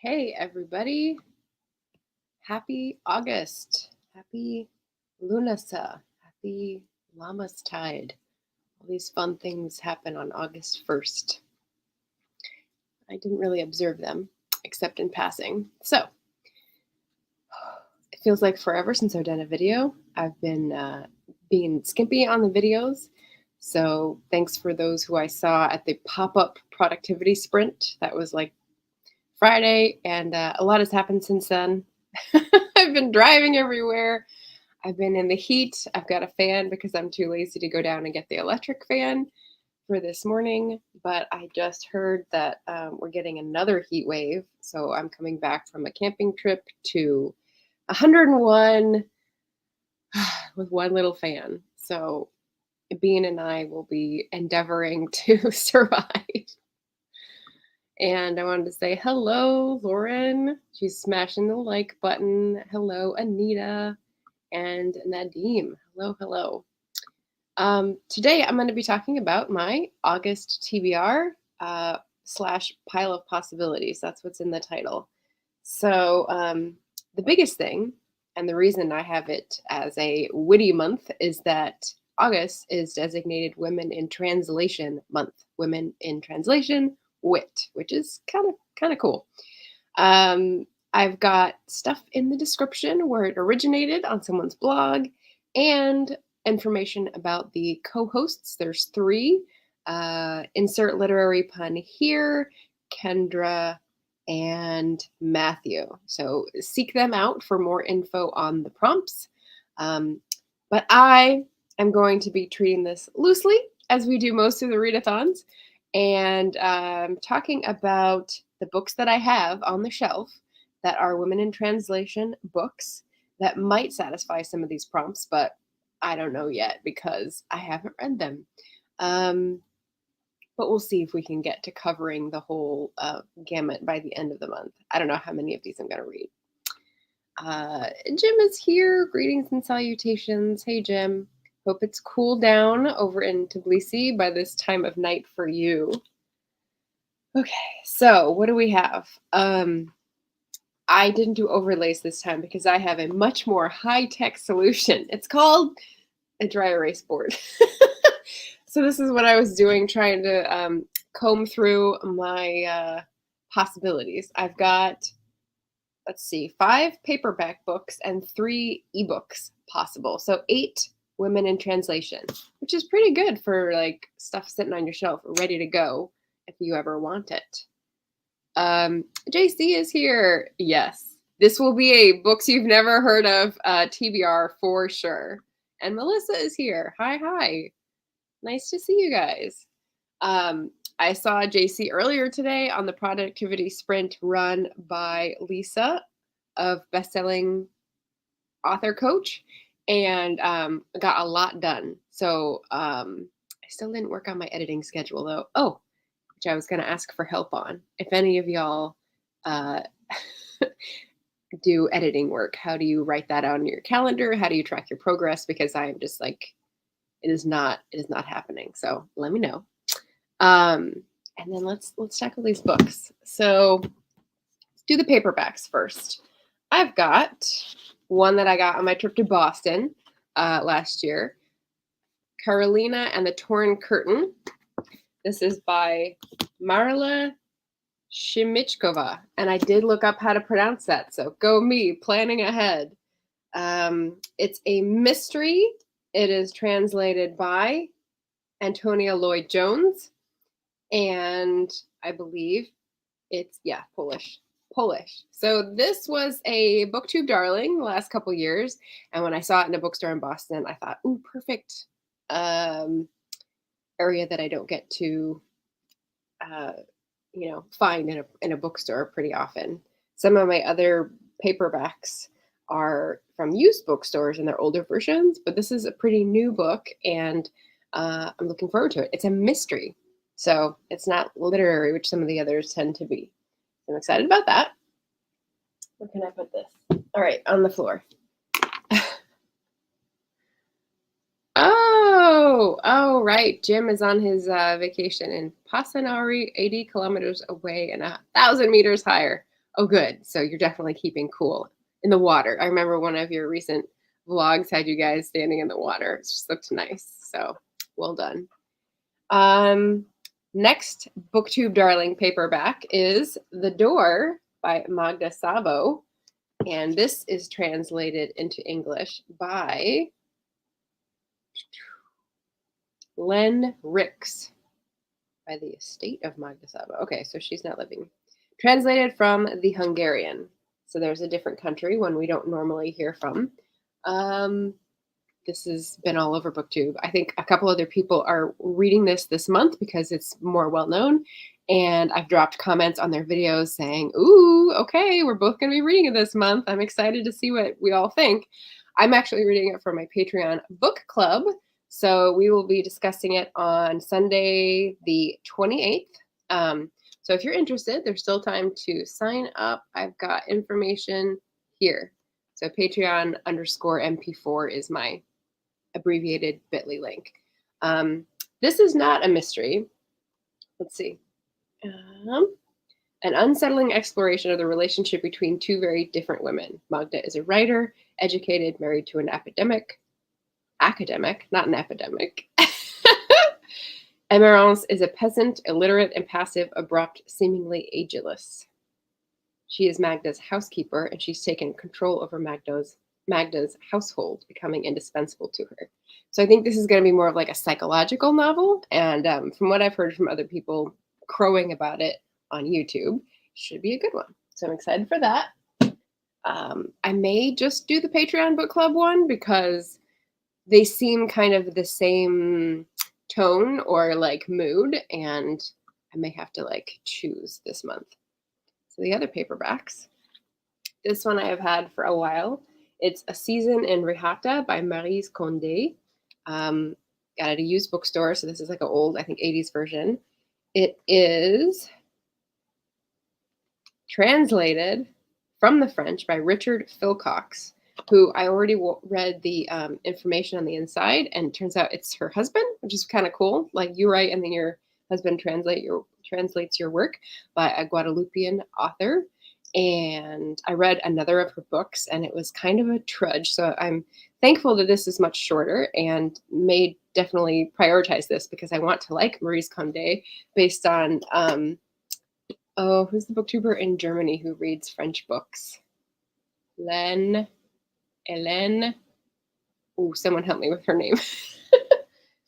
Hey, everybody. Happy August. Happy Lunasa. Happy Llamas Tide. All these fun things happen on August 1st. I didn't really observe them, except in passing. So, it feels like forever since I've done a video. I've been being skimpy on the videos. So, thanks for those who I saw at the pop-up productivity sprint. That was like Friday, and a lot has happened since then. I've been driving everywhere. I've been in the heat. I've got a fan because I'm too lazy to go down and get the electric fan for this morning. But I just heard that we're getting another heat wave. So I'm coming back from a camping trip to 101 with one little fan. So Bean and I will be endeavoring to survive. And I wanted to say hello, Lauren. She's smashing the like button. Hello, Anita and Nadim. Hello, hello. Today I'm going to be talking about my August TBR slash pile of possibilities. That's what's in the title. So the biggest thing, and the reason I have it as a witty month, is that August is designated Women in Translation Month. Women in Translation WIT, which is kind of cool. I've got stuff in the description where it originated on someone's blog and information about the co-hosts. There's 3. Insert literary pun here, Kendra and Matthew. So seek them out for more info on the prompts. But I am going to be treating this loosely, as we do most of the readathons, and talking about the books that I have on the shelf that are women in translation books that might satisfy some of these prompts, but I don't know yet because I haven't read them. But we'll see if we can get to covering the whole gamut by the end of the month. I don't know how many of these I'm going to read. Jim is here. Greetings and salutations. Hey, Jim. Hope it's cooled down over in Tbilisi by this time of night for you. Okay, so what do we have? I didn't do overlays this time because I have a much more high-tech solution. It's called a dry erase board. So this is what I was doing, trying to comb through my possibilities. I've got, let's see, 5 paperback books and 3 ebooks possible. So 8 women in translation, which is pretty good for like stuff sitting on your shelf ready to go if you ever want it. JC is here. Yes, this will be a books you've never heard of TBR for sure. And Melissa is here. Hi. Nice to see you guys. I saw JC earlier today on the productivity sprint run by Lisa of Bestselling Author Coach, and got a lot done. So I still didn't work on my editing schedule though. Oh, which I was going to ask for help on. If any of y'all do editing work, how do you write that on your calendar? How do you track your progress? Because I am just like, it is not happening. So let me know. And then let's tackle these books. So let's do the paperbacks first. I've got one that I got on my trip to Boston last year, Carolina and the Torn Curtain. This is by Marla Shimichkova, and I did look up how to pronounce that, so go me, planning ahead. It's a mystery. It is translated by Antonia Lloyd-Jones, and I believe it's, Polish. So this was a BookTube darling the last couple years, and when I saw it in a bookstore in Boston, I thought, ooh, perfect area that I don't get to, find in a bookstore pretty often. Some of my other paperbacks are from used bookstores and they're older versions, but this is a pretty new book, and I'm looking forward to it. It's a mystery, so it's not literary, which some of the others tend to be. I'm excited about that. Where can I put this? All right, on the floor. Oh, right. Jim is on his vacation in Pasanari, 80 kilometers away and 1,000 meters higher. Oh, good. So you're definitely keeping cool in the water. I remember one of your recent vlogs had you guys standing in the water. It just looked nice. So well done. Next BookTube darling paperback is The Door by Magda Sabo. And this is translated into English by Len Ricks by the estate of Magda Sabo. Okay, so she's not living. Translated from the Hungarian. So there's a different country, one we don't normally hear from. This has been all over BookTube. I think a couple other people are reading this month because it's more well-known. And I've dropped comments on their videos saying, ooh, okay, we're both going to be reading it this month. I'm excited to see what we all think. I'm actually reading it for my Patreon book club. So we will be discussing it on Sunday, the 28th. So if you're interested, there's still time to sign up. I've got information here. So Patreon_MP4 is my abbreviated bit.ly link. This is not a mystery. Let's see. An unsettling exploration of the relationship between two very different women. Magda is a writer, educated, married to an academic, not an epidemic. Emerence is a peasant, illiterate, impassive, abrupt, seemingly ageless. She is Magda's housekeeper, and she's taken control over Magda's household, becoming indispensable to her. So I think this is going to be more of like a psychological novel. And from what I've heard from other people crowing about it on YouTube, should be a good one. So I'm excited for that. I may just do the Patreon book club one because they seem kind of the same tone or like mood, and I may have to like choose this month. So the other paperbacks, this one I have had for a while. It's A Season in Rijata by Maurice Conde. Got it at a used bookstore, so this is like an old, I think, 80s version. It is translated from the French by Richard Philcox, who I already read the information on the inside, and it turns out it's her husband, which is kind of cool. Like you write, and then your husband translates your work by a Guadeloupean author. And I read another of her books, and it was kind of a trudge. So I'm thankful that this is much shorter, and may definitely prioritize this because I want to like Maurice Conde based on who's the booktuber in Germany who reads French books? Hélène. Oh, someone help me with her name.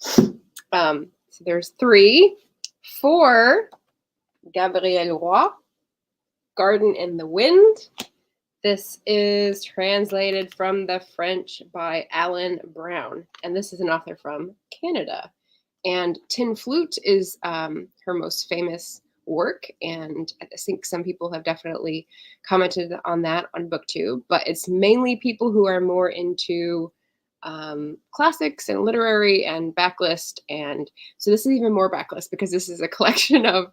So there's 3. 4, Gabrielle Roy, Garden in the Wind. This is translated from the French by Alan Brown, and this is an author from Canada. And Tin Flute is her most famous work, and I think some people have definitely commented on that on BookTube, but it's mainly people who are more into classics and literary and backlist, and so this is even more backlist because this is a collection of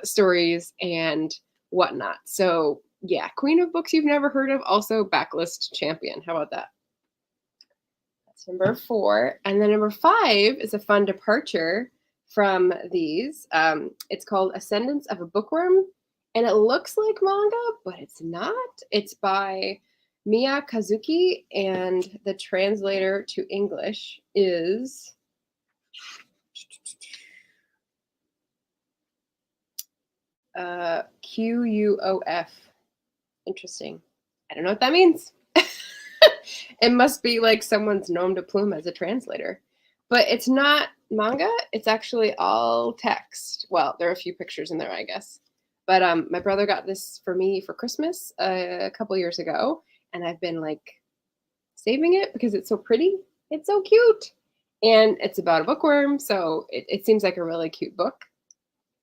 stories and whatnot. So yeah, Queen of Books you've never heard of, also backlist champion. How about that? That's number 4. And then number 5 is a fun departure from these. It's called Ascendance of a Bookworm, and it looks like manga, but it's not. It's by Miya Kazuki, and the translator to English is QUOF. Interesting. I don't know what that means. It must be like someone's nom de plume as a translator. But it's not manga. It's actually all text. Well, there are a few pictures in there, I guess. But my brother got this for me for Christmas a couple years ago, and I've been like saving it because it's so pretty. It's so cute. And it's about a bookworm, so it seems like a really cute book.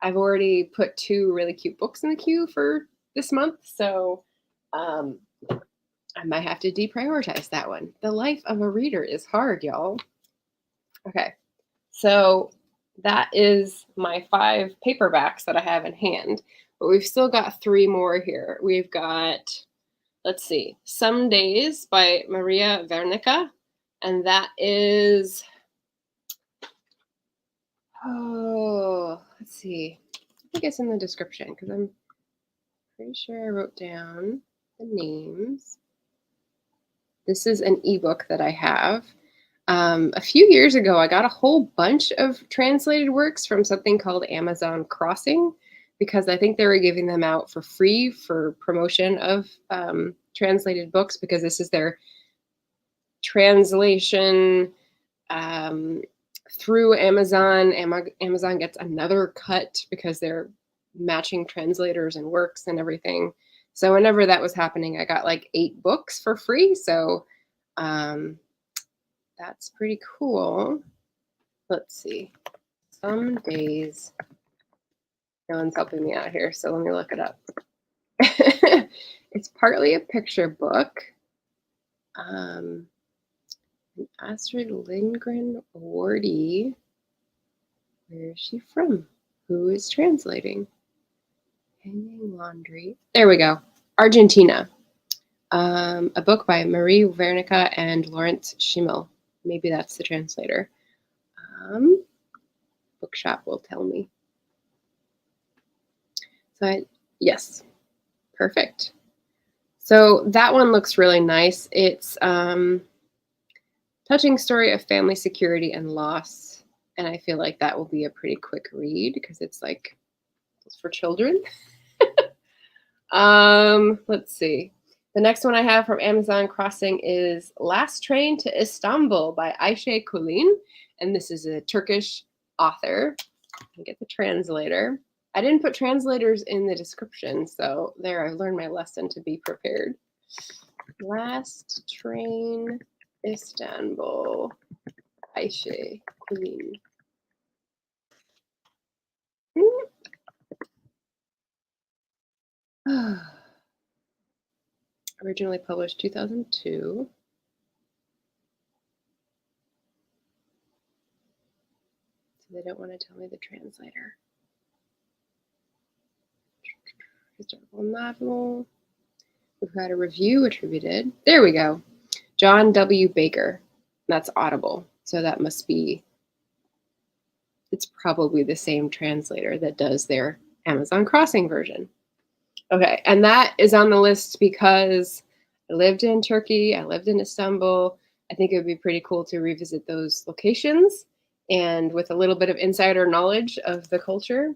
I've already put 2 really cute books in the queue for this month, so I might have to deprioritize that one. The life of a reader is hard, y'all. Okay, so that is my 5 paperbacks that I have in hand, but we've still got 3 more here. We've got, let's see, Some Days by Maria Wernicke, and that is, let's see. I think it's in the description because I'm Pretty sure I wrote down the names. This is an ebook that I have. A few years ago, I got a whole bunch of translated works from something called Amazon Crossing, because I think they were giving them out for free for promotion of translated books, because this is their translation through Amazon. Amazon gets another cut because they're matching translators and works and everything. So whenever that was happening, I got like 8 books for free. So that's pretty cool. Let's see. Some days, no one's helping me out here, so let me look it up. It's partly a picture book. An Astrid Lindgren awardee. Where is she from? Who is translating? Hanging Laundry. There we go. Argentina. A book by Marie Wernicke and Lawrence Schimmel. Maybe that's the translator. Bookshop will tell me. So yes, perfect. So that one looks really nice. It's touching story of family security and loss. And I feel like that will be a pretty quick read because it's like, it's for children. Let's see. The next one I have from Amazon Crossing is Last Train to Istanbul by Aisha Colleen. And this is a Turkish author. I get the translator. I didn't put translators in the description, so there I learned my lesson to be prepared. Last Train Istanbul, Aisha Colleen. Originally published 2002. So they don't want to tell me the translator. Historical novel. We've got a review attributed. There we go. John W. Baker. That's Audible. So that must be, it's probably the same translator that does their Amazon Crossing version. Okay, and that is on the list because I lived in Turkey, I lived in Istanbul. I think it would be pretty cool to revisit those locations and with a little bit of insider knowledge of the culture.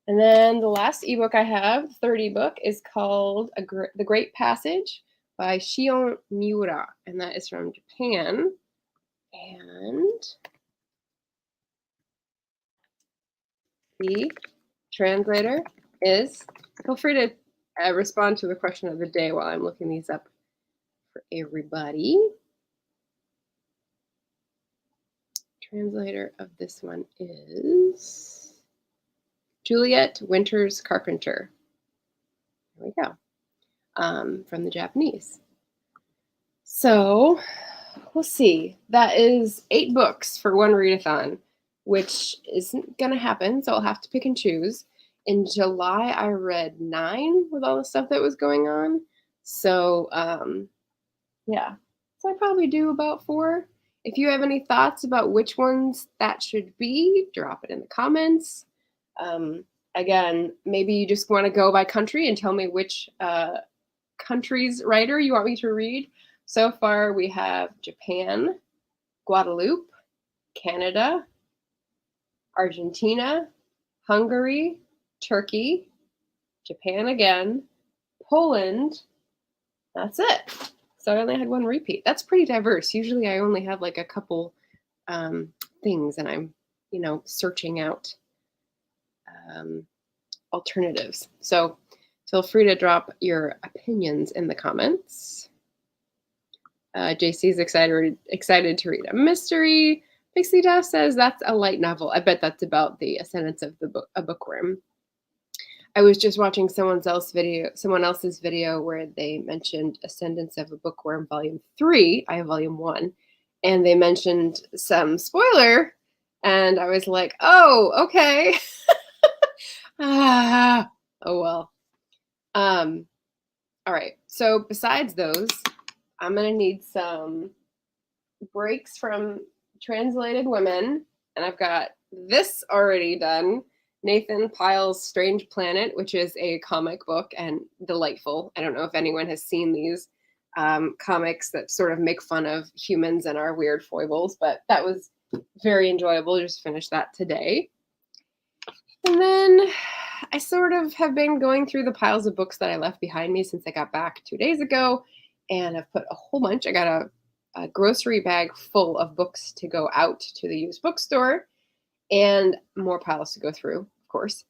And then the last ebook I have, third ebook, is called The Great Passage by Shion Miura, and that is from Japan. And the translator is, feel free to respond to the question of the day while I'm looking these up for everybody. Translator of this one is Juliet Winters Carpenter. There we go. From the Japanese. So we'll see. That is 8 books for one readathon, which isn't going to happen, so I'll have to pick and choose. In July, I read 9 with all the stuff that was going on. So, yeah. So I probably do about 4. If you have any thoughts about which ones that should be, drop it in the comments. Again, maybe you just want to go by country and tell me which country's writer you want me to read. So far, we have Japan, Guadeloupe, Canada, Argentina, Hungary, Turkey, Japan again, Poland. That's it. So I only had 1 repeat. That's pretty diverse. Usually I only have like a couple things and I'm, searching out alternatives. So feel free to drop your opinions in the comments. JC's excited to read a mystery. Pixie Duff says that's a light novel. I bet that's about the ascendance of a bookworm. I was just watching someone else's video where they mentioned Ascendance of a Bookworm Volume 3. I have Volume 1. And they mentioned some spoiler. And I was like, oh, okay. Oh, well. All right. So besides those, I'm going to need some breaks from translated women. And I've got this already done. Nathan Pyle's Strange Planet, which is a comic book and delightful. I don't know if anyone has seen these comics that sort of make fun of humans and our weird foibles, but that was very enjoyable. Just finished that today. And then I sort of have been going through the piles of books that I left behind me since I got back 2 days ago, and I've put a whole bunch. I got a grocery bag full of books to go out to the used bookstore, and more piles to go through, of course.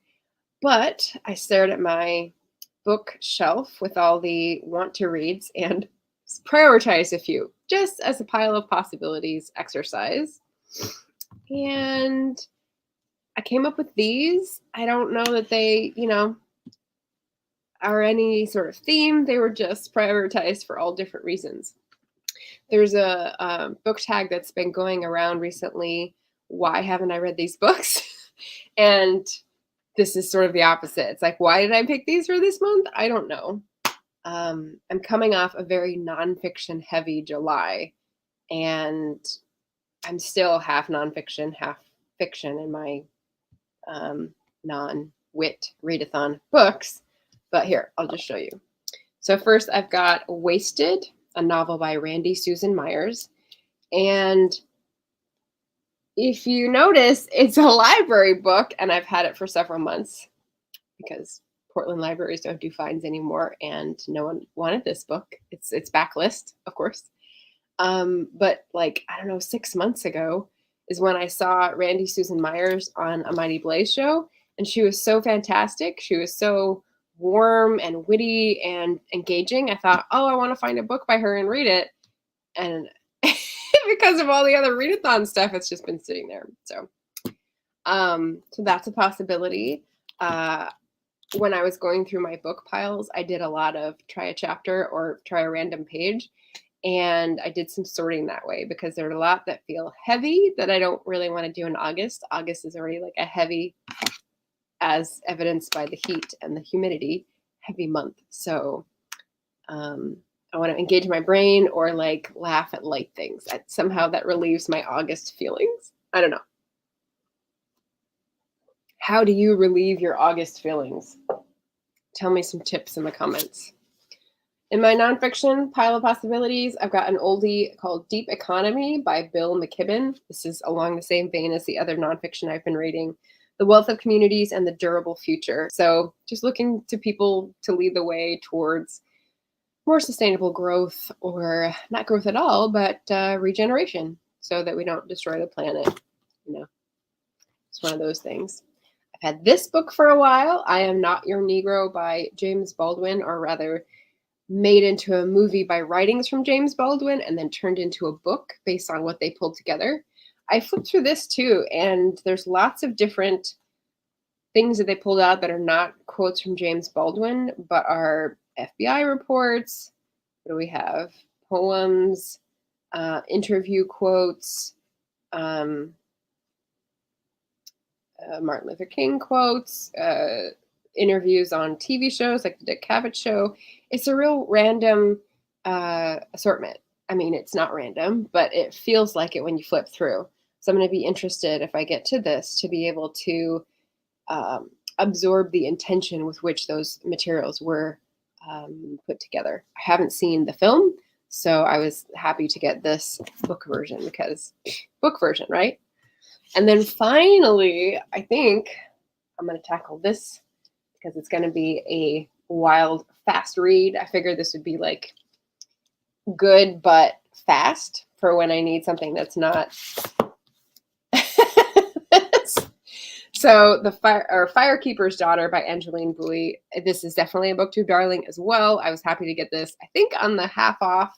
But I stared at my bookshelf with all the want to reads and prioritized a few, just as a pile of possibilities exercise. And I came up with these. I don't know that they, are any sort of theme. They were just prioritized for all different reasons. There's a book tag that's been going around recently. Why haven't I read these books? And this is sort of the opposite. It's like, why did I pick these for this month? I don't know. I'm coming off a very nonfiction heavy July, and I'm still half nonfiction, half fiction in my non-wit readathon books. But here, I'll just show you. So first I've got Wasted, a novel by Randy Susan Myers. And if you notice, it's a library book, and I've had it for several months because Portland libraries don't do fines anymore, and no one wanted this book. It's backlist, of course. But like, I don't know, 6 months ago is when I saw Randy Susan Myers on a Mighty Blaze show, and she was so fantastic. She was so warm and witty and engaging. I thought, oh, I want to find a book by her and read it. And because of all the other readathon stuff, it's just been sitting there. So that's a possibility. When I was going through my book piles, I did a lot of try a chapter or try a random page. And I did some sorting that way because there are a lot that feel heavy that I don't really want to do in August. August is already like a heavy, as evidenced by the heat and the humidity, heavy month. So I want to engage my brain or like laugh at light things. Somehow that relieves my August feelings. I don't know. How do you relieve your August feelings? Tell me some tips in the comments. In my nonfiction pile of possibilities, I've got an oldie called Deep Economy by Bill McKibben. This is along the same vein as the other nonfiction I've been reading, The Wealth of Communities and the Durable Future. So just looking to people to lead the way towards more sustainable growth, or not growth at all, but regeneration, so that we don't destroy the planet. It's one of those things. I've had this book for a while, I Am Not Your Negro by James Baldwin, or rather made into a movie by writings from James Baldwin and then turned into a book based on what they pulled together. I flipped through this too, and there's lots of different things that they pulled out that are not quotes from James Baldwin, but are FBI reports. What do we have? Poems, interview quotes, Martin Luther King quotes, interviews on TV shows like the Dick Cavett Show. It's a real random assortment. I mean, it's not random, but it feels like it when you flip through. So I'm going to be interested, if I get to this, to be able to absorb the intention with which those materials were put together. I haven't seen the film, so I was happy to get this book version because book version, right? And then finally, I think I'm going to tackle this because it's going to be a wild, fast read. I figured this would be like good but fast for when I need something that's not. So the Firekeeper's Daughter by Angeline Boulley. This is definitely a booktube darling as well. I was happy to get this, I think, on the half off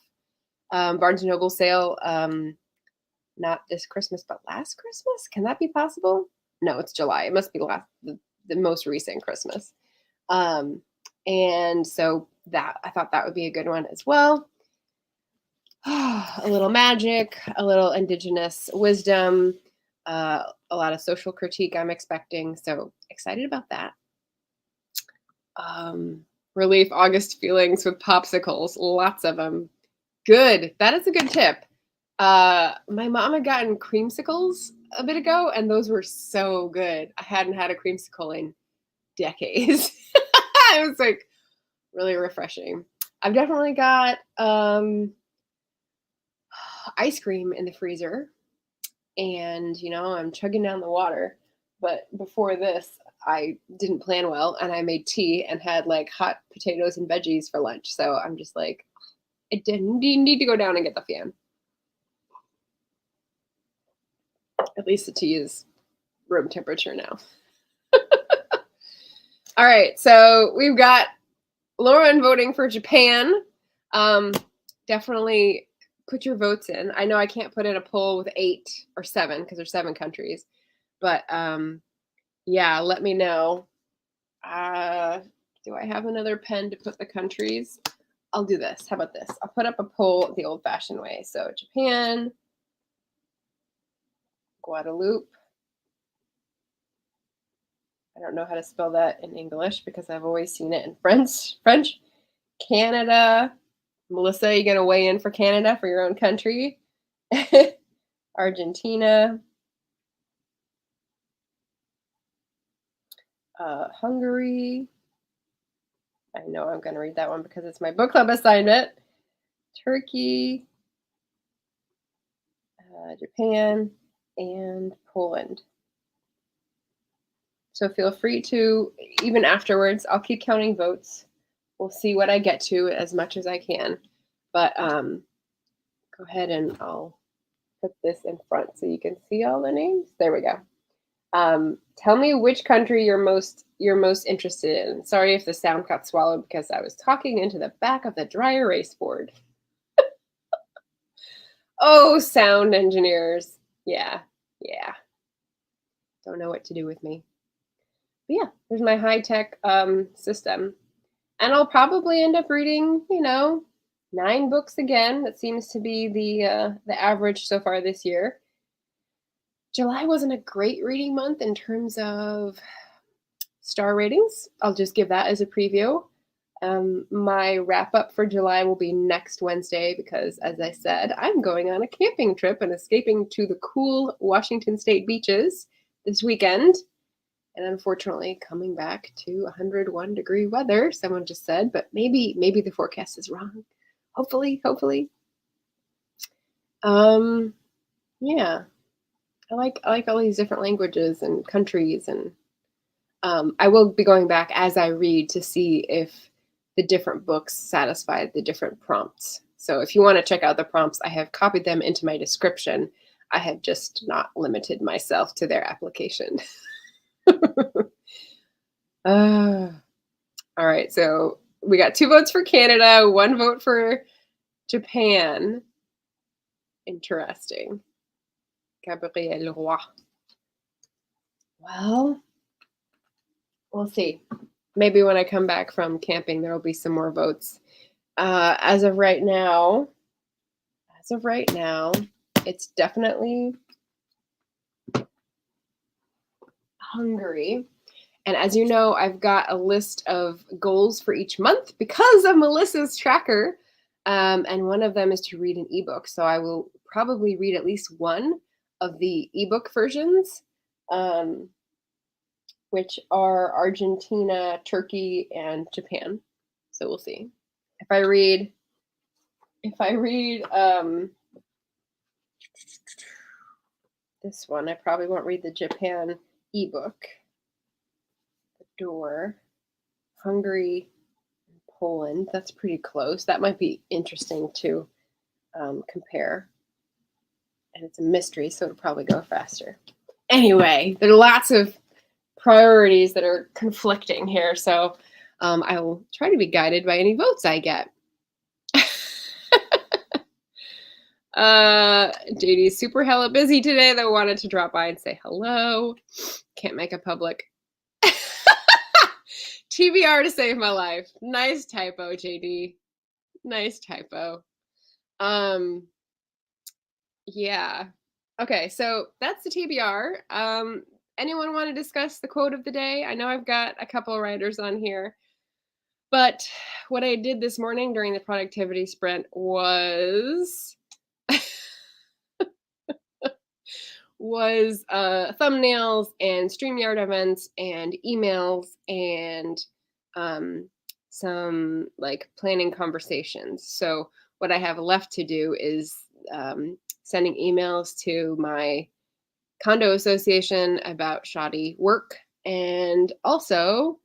Barnes & Noble sale. Not this Christmas, but last Christmas. Can that be possible? No, it's July. It must be the most recent Christmas. And so that I thought that would be a good one as well. A little magic, a little indigenous wisdom, a lot of social critique I'm expecting. So excited about that. Relief August feelings with popsicles. Lots of them. Good. That is a good tip. My mom had gotten creamsicles a bit ago, and those were so good. I hadn't had a creamsicle in decades. It was like really refreshing. I've definitely got ice cream in the freezer, and I'm chugging down the water. But before this, I didn't plan well, and I made tea and had like hot potatoes and veggies for lunch. So I'm just like, I didn't need to go down and get the fan. At least the tea is room temperature now. All right, so we've got Lauren voting for Japan. Definitely put your votes in. I know I can't put in a poll with 8 or 7 because there's 7 countries, but yeah, let me know. Do I have another pen to put the countries? I'll do this. How about this? I'll put up a poll the old-fashioned way. So Japan, Guadeloupe. I don't know how to spell that in English because I've always seen it in French. Canada. Melissa, you gonna weigh in for Canada for your own country? Argentina. Hungary. I know I'm gonna read that one because it's my book club assignment. Turkey. Japan and Poland. So feel free to, even afterwards, I'll keep counting votes. We'll see what I get to as much as I can. But go ahead and I'll put this in front so you can see all the names. There we go. Tell me which country you're most interested in. Sorry if the sound got swallowed because I was talking into the back of the dry erase board. Oh, sound engineers. Yeah. Don't know what to do with me. But yeah, there's my high-tech system. And I'll probably end up reading, 9 books again. That seems to be the average so far this year. July wasn't a great reading month in terms of star ratings. I'll just give that as a preview. My wrap up for July will be next Wednesday because, as I said, I'm going on a camping trip and escaping to the cool Washington State beaches this weekend. And unfortunately, coming back to 101-degree weather, someone just said, but maybe the forecast is wrong. Hopefully. Yeah. I like all these different languages and countries, and I will be going back as I read to see if the different books satisfy the different prompts. So if you want to check out the prompts, I have copied them into my description. I have just not limited myself to their application. All right, so we got 2 votes for Canada, 1 vote for Japan. Interesting. Gabriel Roy. Well, we'll see. Maybe when I come back from camping, there will be some more votes. As of right now, it's definitely Hungary. And as you know, I've got a list of goals for each month because of Melissa's tracker. And one of them is to read an ebook. So I will probably read at least one of the ebook versions, which are Argentina, Turkey, and Japan. So we'll see. If I read this one, I probably won't read the Japan ebook. The Door, Hungary, and Poland. That's pretty close. That might be interesting to compare. And it's a mystery, so it'll probably go faster. Anyway, there are lots of priorities that are conflicting here, so I will try to be guided by any votes I get. JD's super hella busy today, though wanted to drop by and say hello. Can't make it public. TBR to save my life. Nice typo, JD. Nice typo. Yeah. Okay, so that's the TBR. Anyone want to discuss the quote of the day? I know I've got a couple of writers on here, but what I did this morning during the productivity sprint was was thumbnails and StreamYard events and emails and some like planning conversations. So what I have left to do is sending emails to my condo association about shoddy work and also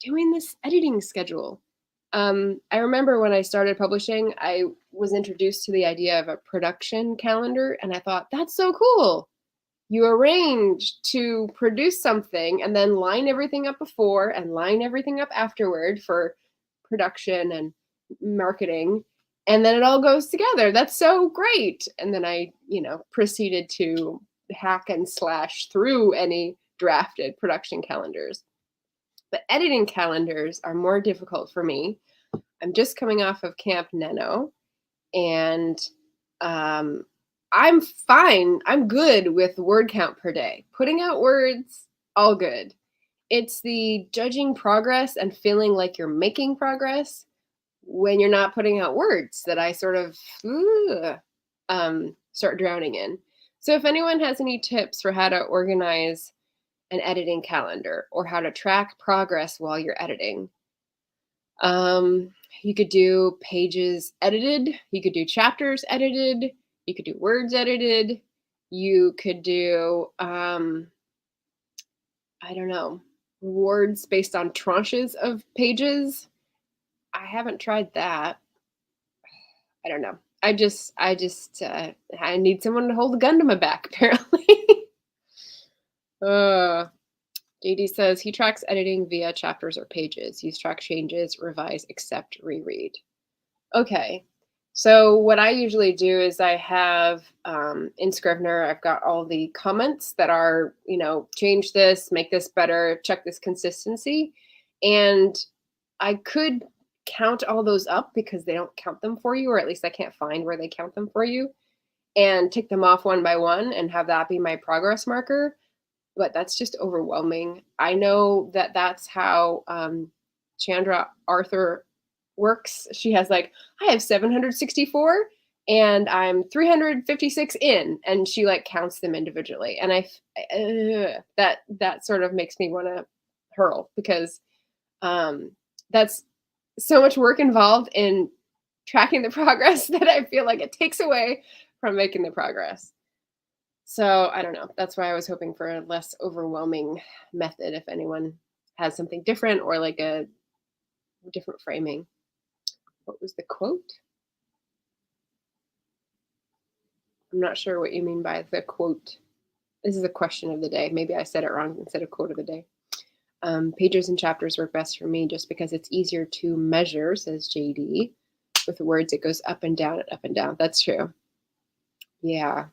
doing this editing schedule. I remember when I started publishing, I was introduced to the idea of a production calendar, and I thought, that's so cool. You arrange to produce something and then line everything up before and line everything up afterward for production and marketing. And then it all goes together. That's so great. And then I, proceeded to hack and slash through any drafted production calendars. But editing calendars are more difficult for me. I'm just coming off of Camp Nano, and I'm fine. I'm good with word count per day. Putting out words, all good. It's the judging progress and feeling like you're making progress when you're not putting out words that I sort of start drowning in. So if anyone has any tips for how to organize an editing calendar or how to track progress while you're editing, you could do pages edited, you could do chapters edited, you could do words edited, you could do, I don't know, words based on tranches of pages. I haven't tried that. I don't know. I need someone to hold the gun to my back, apparently. JD says he tracks editing via chapters or pages. Use track changes, revise, accept, reread. Okay. So what I usually do is I have in Scrivener, I've got all the comments that are, change this, make this better, check this consistency. And I could count all those up because they don't count them for you, or at least I can't find where they count them for you, and tick them off one by one and have that be my progress marker. But that's just overwhelming. I know that that's how Chandra Arthur works. She has I have 764 and I'm 356 in, and she counts them individually. And that sort of makes me want to hurl, because that's so much work involved in tracking the progress that I feel like it takes away from making the progress. So I don't know. That's why I was hoping for a less overwhelming method if anyone has something different or a different framing. What was the quote? I'm not sure what you mean by the quote. This is a question of the day. Maybe I said it wrong instead of quote of the day. Pages and chapters work best for me just because it's easier to measure, says JD. With words, it goes up and down and up and down. That's true. Yeah.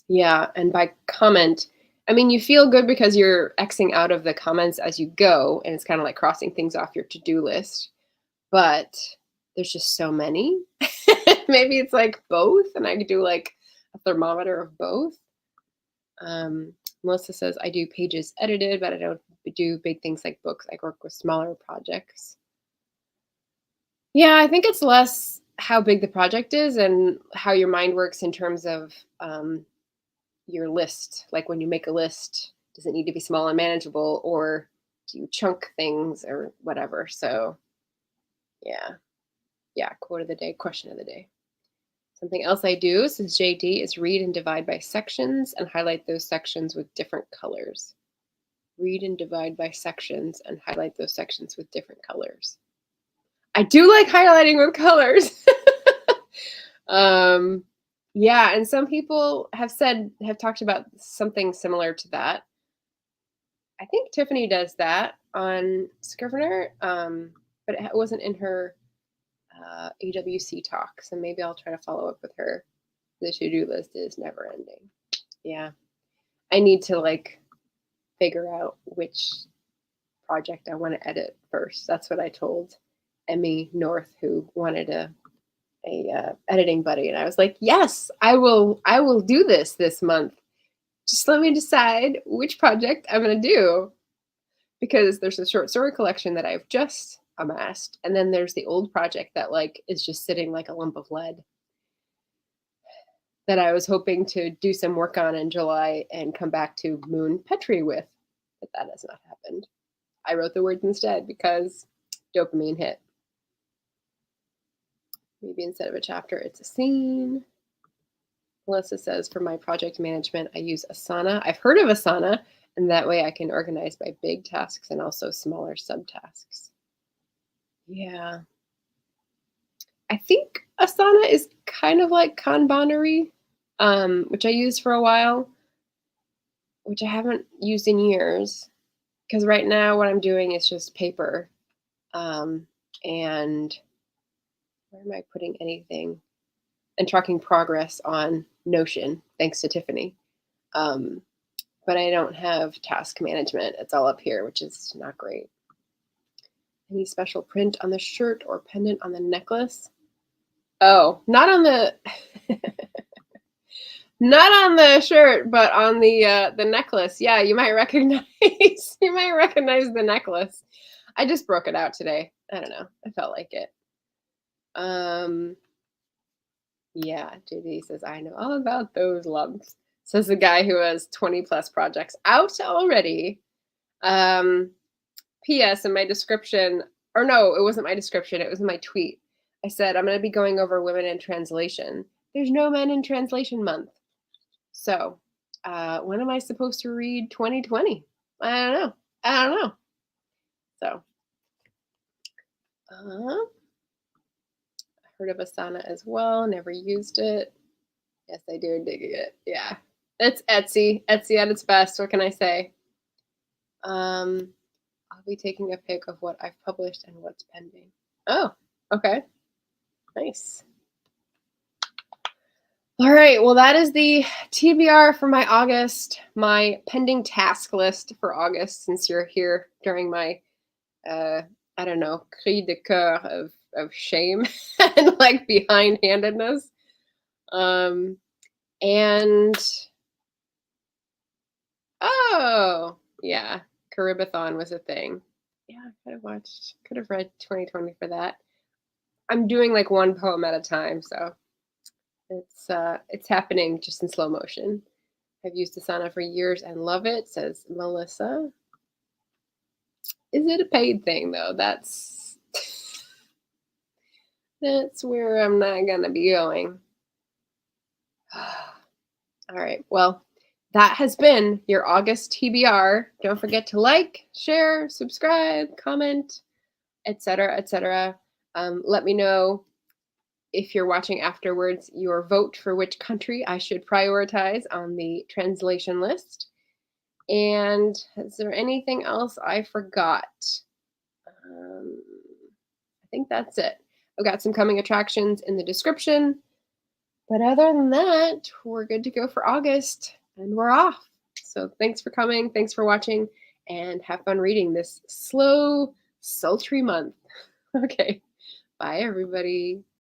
Yeah, and by comment, I mean, you feel good because you're Xing out of the comments as you go, and it's kind of like crossing things off your to-do list. But there's just so many. Maybe it's both, and I could do a thermometer of both. Melissa says, I do pages edited, but I don't do big things like books. I work with smaller projects. Yeah, I think it's less how big the project is and how your mind works in terms of your list. Like when you make a list, does it need to be small and manageable, or do you chunk things or whatever? So yeah, quote of the day, question of the day. Something else I do, says JD, is read and divide by sections and highlight those sections with different colors. Read and divide by sections and highlight those sections with different colors. I do like highlighting with colors. Yeah, and some people have talked about something similar to that. I think Tiffany does that on Scrivener, but it wasn't in her AWC talk, so maybe I'll try to follow up with her. The to-do list is never ending. Yeah, I need to figure out which project I want to edit first. That's what I told Emmy North, who wanted a editing buddy, and I was like, yes, I will do this month. Just let me decide which project I'm going to do, because there's a short story collection that I've just amassed, and then there's the old project that is just sitting like a lump of lead. that I was hoping to do some work on in July and come back to Moon Petrie with, but that has not happened. I wrote the words instead because dopamine hit. Maybe instead of a chapter, it's a scene. Melissa says, for my project management, I use Asana. I've heard of Asana, and that way I can organize by big tasks and also smaller subtasks. Yeah. I think Asana is kind of like Kanbanuri, which I used for a while, which I haven't used in years. Because right now what I'm doing is just paper. And where am I putting anything? And tracking progress on Notion, thanks to Tiffany. But I don't have task management. It's all up here, which is not great. Any special print on the shirt or pendant on the necklace? Oh, not on the not on the shirt, but on the necklace. Yeah, you might recognize the necklace. I just broke it out today. I don't know. I felt like it. Yeah, JD says, I know all about those lumps. Says the guy who has 20 plus projects out already. P.S. in my description, or no, it wasn't my description, it was in my tweet. I said, I'm going to be going over women in translation. There's no men in translation month. So when am I supposed to read 2020? I don't know. So I heard of Asana as well. Never used it. Yes, I do dig it. Yeah. It's Etsy. Etsy at its best. What can I say? I'll be taking a pic of what I've published and what's pending. Oh, okay. Nice. All right. Well, that is the TBR for my August, my pending task list for August, since you're here during my, I don't know, cri de coeur of shame and like behind-handedness. And oh, yeah, Caribathon was a thing. Yeah, I could have read 2020 for that. I'm doing like one poem at a time, so it's happening just in slow motion. I've used Asana for years and love it, says Melissa. Is it a paid thing though? That's where I'm not gonna be going. All right, well, that has been your August TBR. Don't forget to like, share, subscribe, comment, etc., etc. Let me know if you're watching afterwards your vote for which country I should prioritize on the translation list. And is there anything else I forgot? I think that's it. I've got some coming attractions in the description. But other than that, we're good to go for August, and we're off. So thanks for coming, thanks for watching, and have fun reading this slow, sultry month. Okay, bye everybody.